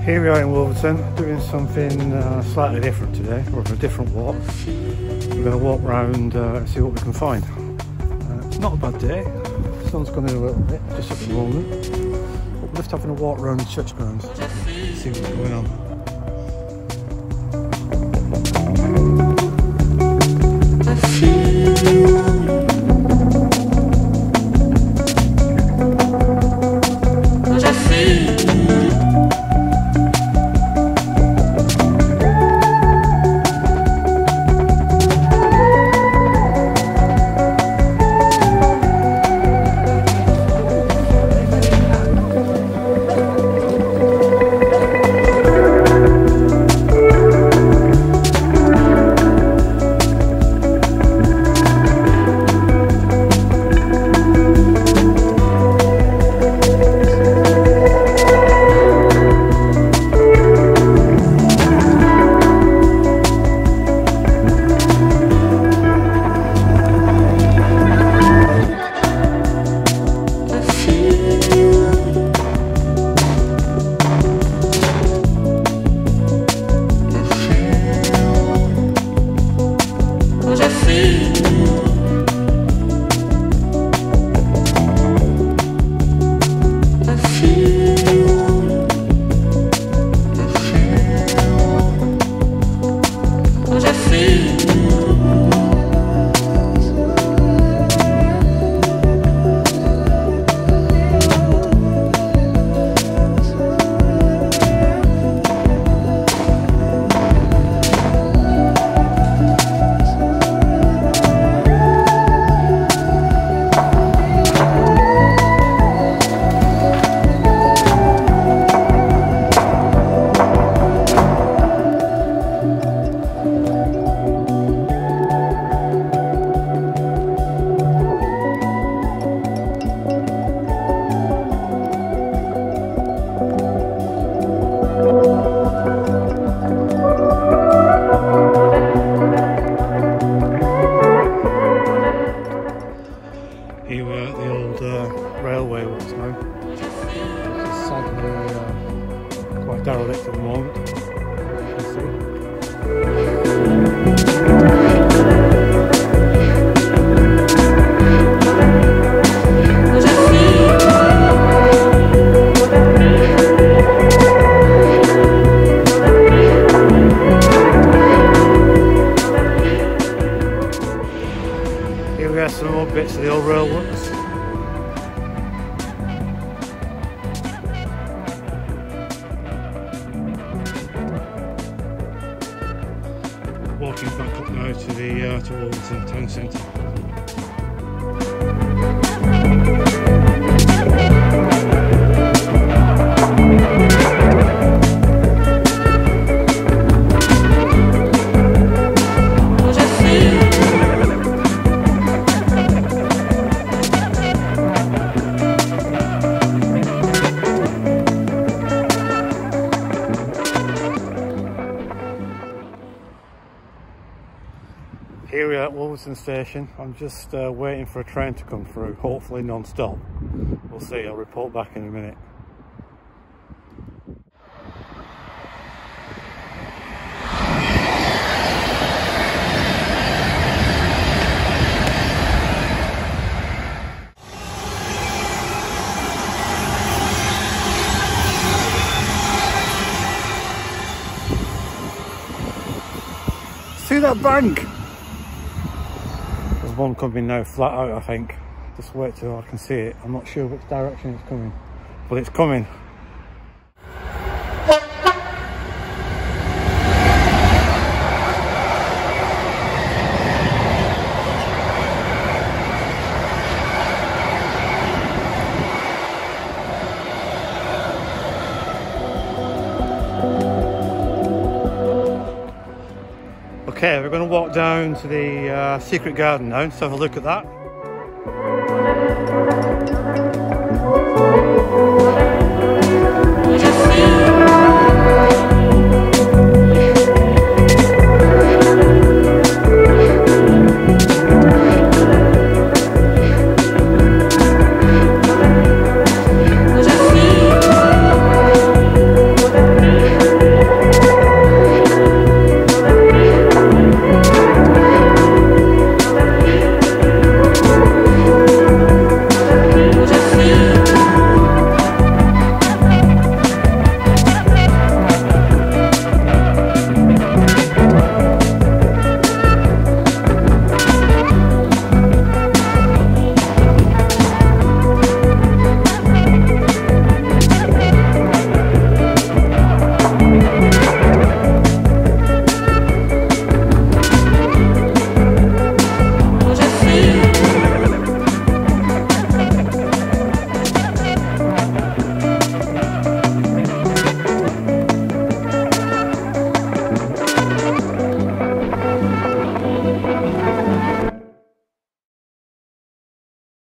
Here we are in Wolverton, doing something slightly different today, or a different walk. We're going to walk round and see what we can find. It's not a bad day, the sun's gone in a little bit just at the moment, but we're just having a walk around the church grounds, see what's going on. Here we're at the old railway once now. It's sadly quite derelict at the moment, as you can see. Here we have some more bits of the old railworks. Walking back up now to the to Wolverton town centre. Here we are at Wolverton Station. I'm just waiting for a train to come through, hopefully non-stop. We'll see, I'll report back in a minute. See that bank? There's one coming now flat out, I think. Just wait till I can see it. I'm not sure which direction it's coming, but it's coming. Okay, we're going to walk down to the secret garden now, so have a look at that.